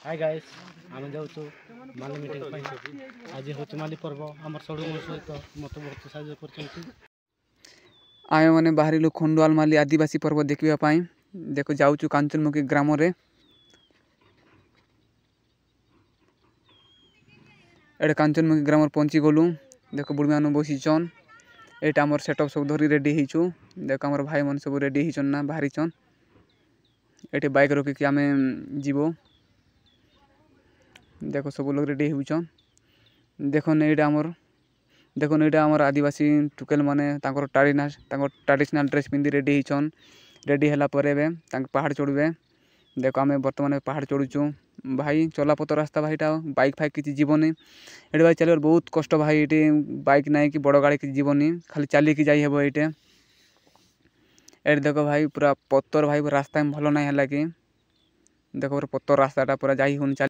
hi guys आम जाऊँ माली meeting आज हूँ माली पर्व आम सड़ू सहित मत बहुत साहय कर आए मैंने बाहर खंडुआल माली आदिवासी पर्व देखापी देख जाऊँ कांचनमुखी ग्राम रे एटे कांचनमुखी ग्राम पहुँची गलु देख बुढ़ी मान बसीचन एटा आमर सेटअप सब धरी रेडी होचु देख आम भाई मन सब रेडी होचन ना बाहरी चन एटे बाइक रखिकी आम जीवो देख सब लोग रेडी होचन देखन एटा आमर आदिवासी टुकेल माने ट्रेडिशनल ड्रेस पिंधि रेडी होचन रेडी होला परे बे पहाड़ चढ़वे देख आम बर्तमान पहाड़ चढ़ुचु भाई चलापथ रास्ता भाईटा बाइक फाइक किसी जीवनी ये भाई चल बहुत कष्ट भाई ये बाइक ना कि बड़ गाड़ी किसी जीवनी खाली चलिकी जाइब ये देख भाई पूरा पत्थर भाई रास्ता में भल ना है कि देख पूरा पत्थर रास्ताटा पूरा जा चल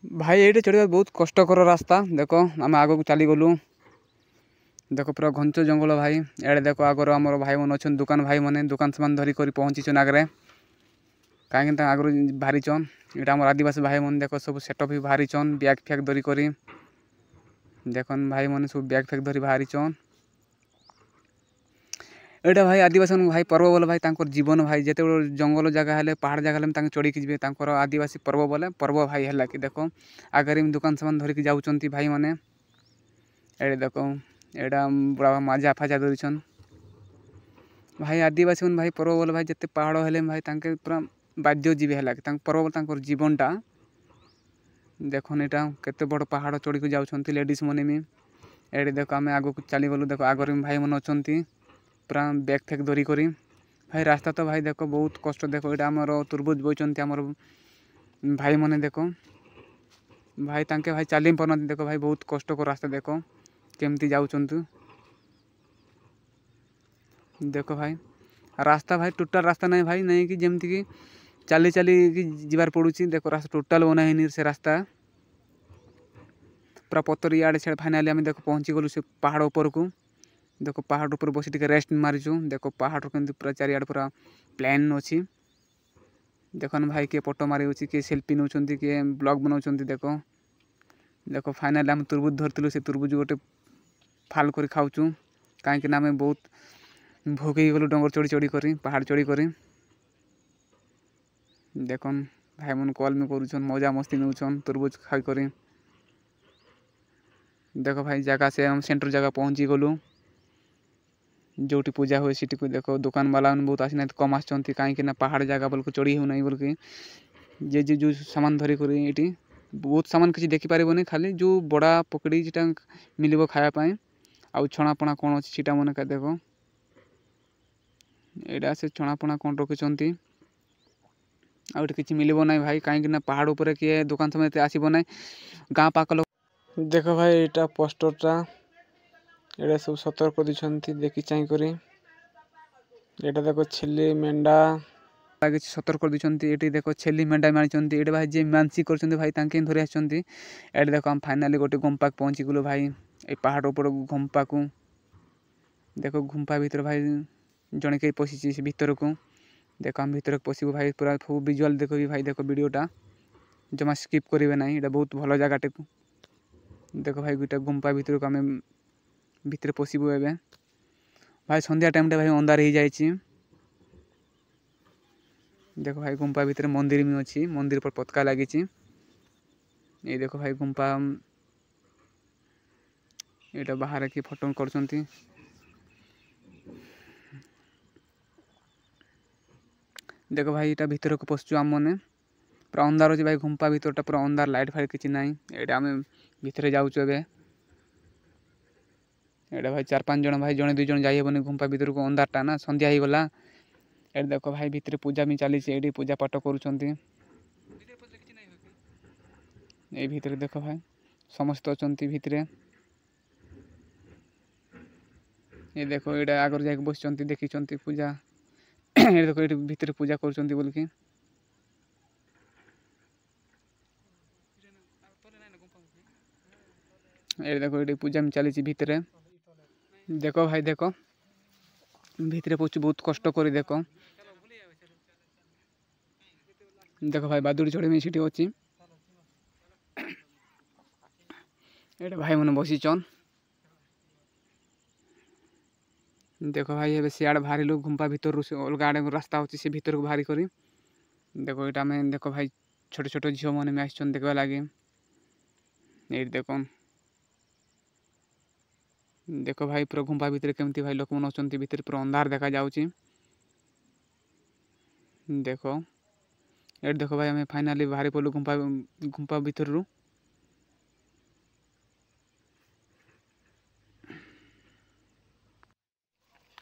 भाई ये चढ़ा बहुत कष्टकर रास्ता देख आम आग को चली गलु देख पूरा घंच जंगल भाई एडे देख आगर आम भाई मन अच्छा दुकान भाई मैंने दुकान सामान धरिक पहुँचीचन आगे कहीं आगर बाहरीचन यहाँ आम आदिवासी भाई मन देख सब सेटअप भी बाहरीचन बैग फैग धरिक देखन भाई मैंने सब बैग फैग धरी बाहरीचन एटा भाई आदिवासी भाई पर्व बोले भाई तांकर जीवन भाई जिते जंगल जगह हेले पहाड़ जगह चढ़ी जी आदिवासी पर्व बोले पर्व भाई है कि देख आगे दुकान सामान धरिकी जाऊँच भाई मैंने ये देख एटा बड़ा मजा फाजा धरीछन भाई आदिवासी मन भाई पर्व बोले भाई जिते पहाड़ हेले भाई तांके पूरा बाध्य जीवी है कि पर्व बोले जीवनटा देखन यहाँ केते बड़ पहाड़ चढ़ी जाऊँच लेडीज मैंने भी ये देख आम आग को चली गलु देख आगर भाई मन अच्छा पूरा बैग फैग धरिक भाई रास्ता तो भाई देख बहुत कष्ट देख ये आमर तुरबुज बोचंती आमर भाई मैंने देख भाई तांके भाई चली पार देख भाई बहुत कष्ट कर रास्ता देख केमती जाऊँच देख भाई रास्ता भाई टोटाल रास्ता नहीं भाई नहीं कि जमती कि चली चली जीवार पड़ुची देख रास्ता टोटाल बना से रास्ता पूरा पत्थर इे छे फाइनाली आम देख पहुँची गलु से पहाड़ ऊपर को देख पहाड़ ऊपर बस टे रेस्ट मारिचु देख पहाड़ के पूरा चारिआड पूरा प्लान अच्छी देखन भाई किए फोटो मारी किए सेल्फी नौ किए ब्लॉग बनाऊँ देख देख फाइनाली आम तुरबुज धरलु से तुरबुज गोटे फाल कर खाऊँ कहीं आम बहुत भोगे गलु डंगर चढ़ी चढ़ी कर पहाड़ चढ़ी कर देखन भाई मन कल में करुछन मजा मस्ती नौछन तुरबुज खाई कर देख भाई जगह से हम सेंटर जगह पहुँची गलु जो पूजा हुए सी देख दुकान वाला बहुत आसी ना कम आसती कहीं पहाड़ जगह बोल को चढ़ी होना बोल कि जे जो सामान धरिक ये बहुत सामान किसी देखिपारे खाली जो बड़ा पकड़ी जेटा मिल खायापाई आउ छणापणा कौन अच्छी मन का देख यहाँ से छणापणा कौन रखिंट आउट किसी मिल ना भाई कहीं पहाड़ उपर किए दुकान समय आसब ना गाँ पाख लोग देख भाई यहाँ पोस्टरटा ये सब सतर्क कर देखी चाहकर यहाँ देख छेली मेंढा लगे सतर्क कर ये देख छेली मेंढा मारी ये भाई जी मानसिक कर भाई तांके धरी आसुँच ये देख हम फाइनाली गोटे गुंपा पहुँची गलु भाई ये पहाड़ ऊपर गुंपा को देख गुंपा भीतर भाई जड़े कहीं पशिची से भीतर को देख हम भीतर पशु भाई पूरा फुल विजुअल देख भाई देख वीडियोटा जमा स्किप करेंगे ना ये बहुत भल जगह देख भाई गोटे गुंपा भीतर को आम भीतर पशु एवं भाई संध्या टाइम भाई अंधार हो जाए देख भाई गुंपा भीतर मंदिर भी अच्छी मंदिर पर पताका लगी ये देख भाई गुंपा यहाँ बाहर कि फोटो कर देख भाई यहाँ भीतर को पशु आम मैंने पूरा अंधार अच्छे भाई गुंपा भीतर पूरा अंधार लाइट फाइट किसी ना ये आम भीतर जाऊँ ए एटा भाई 4-5 जन भाई जड़े 2 जन जाइबनी गुंपा भीतर को अंधारटा ना संध्या हो गला ये देख भाई भीतर पूजा भी चली ये पूजा पाठ करुँच ये भीतर देख भाई समस्त अच्छा भीतर ये देख ये आगर जाके बस देखी पूजा ये देख ये भीतर पूजा कर बोल कि ये देख ये पूजा में चली भीतर देख भाई देख भीतर पहुँच बहुत कष्ट कर देख भाई बादुड़ी चढ़े सीटी अच्छी एटा भाई मैंने बसीचन देख भाई ए सियाड़ बाहर गुंपा भर से अलग आड़े रास्ता होची से भीतर को बाहरी करी देखो यहाँ में देख भाई छोट छोट झील मैंने आसन देखा लगे ये देख भाई पूरा गुंपा भितर केमती भाई लोक मैंने भितर पूरा अंधार देखा जाऊँगी देख ये देख भाई आम फाइनाली बाहरी पड़ू गुंपा भितर रू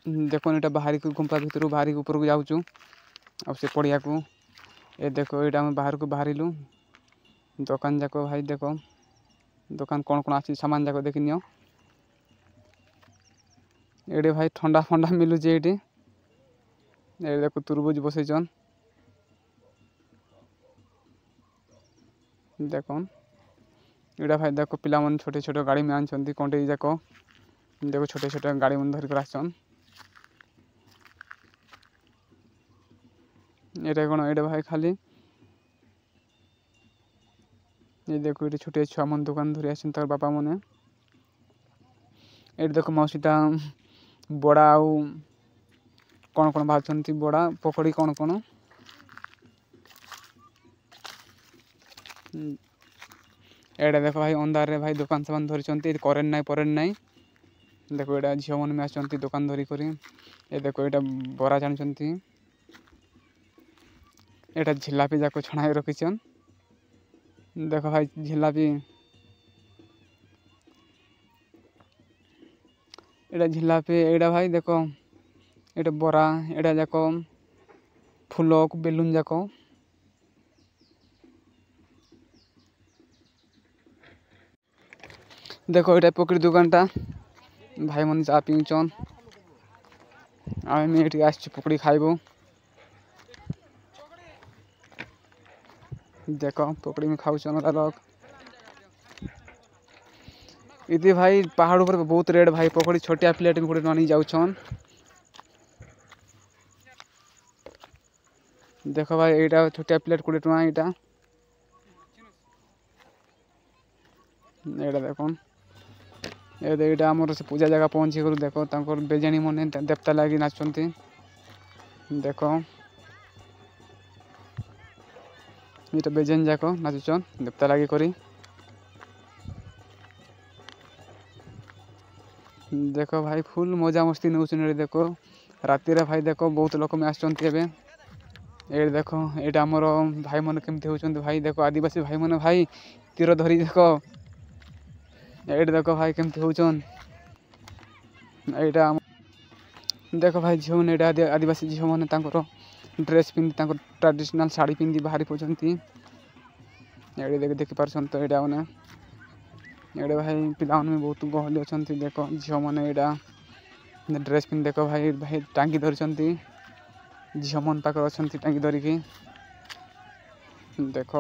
देख ये बाहरी गुंपा भितर बाहरी ऊपर को जाऊँ आ से पड़िया को ये देख ये बाहर को बाहरिलु दुकान जाक भाई देख दुकान कौन कौन आसी सामान जाक देख नियो ये भाई ठंडा फंडा मिलूचे ये देख तुरबुज बसैचन देख ये भाई देख पिला मन छोटे छोटे गाड़ी में आनछंती कंटे जाक देखो छोटे छोटे गाड़ी मन धरिक आसन ये कौन ये भाई खाली ये देखो ये छोटे छुआ मन दुकान धरी आसन तर बापा मैंने ये देख मौसीटा बड़ा आउ कौन कौन भाजती बड़ा पकड़ी कौन कौन एटा देख भाई अंधार भाई दुकान सामान धरी करेन्ट नाई परेन्ट नाई देखो ये झील मन आसती दुकान धरिक ये देखो ये बरा जानी एटा झिलापी जाक छणा रखीचन देख भाई झिलापी एटा झिलापी एटा भाई देख ये बरा एटा जाक फुलक बेलुन जाक देखो ये पकड़ी दुकानटा भाई मन चा पीचन आम ये आस पकड़ी खाइबू देख पकड़ी में खाऊन लोग इति भाई पहाड़ ऊपर बहुत रेट भाई पकड़ी छोटिया प्लेट में गोटे नहीं जाऊन देख भाई यहाँ छोटिया प्लेट 20 टका यहाँ देख ये आमर से पूजा जगह पहुँची कर देख बेजाणी मन देवता लगी नाचुंती देख ये बेजेन जाक नाचुचन देवता लगी करी देख भाई फुल मजा मस्ती नौचन देख राति रे भाई देख बहुत लोक में आसचंती ये देख ये आमर भाई मन केमती होचंती भाई देख आदिवासी भाई मन भाई तीर धरी देख ये देख भाई केमती होचन यहाँ देख भाई झील मैंने आदिवासी झील मैंने ड्रेस पिंधि ट्रेडिशनल साड़ी पिंधि बाहरी पड़ती ये देख देखी पार्सन तो यहाँ मैंने ये भाई पिला में बहुत गहली अच्छा देख झील मैंने यहाँ ड्रेस पिंधि देख भाई भाई टांगी धरी झील मन पाखे अच्छा टांगी धरिकी देख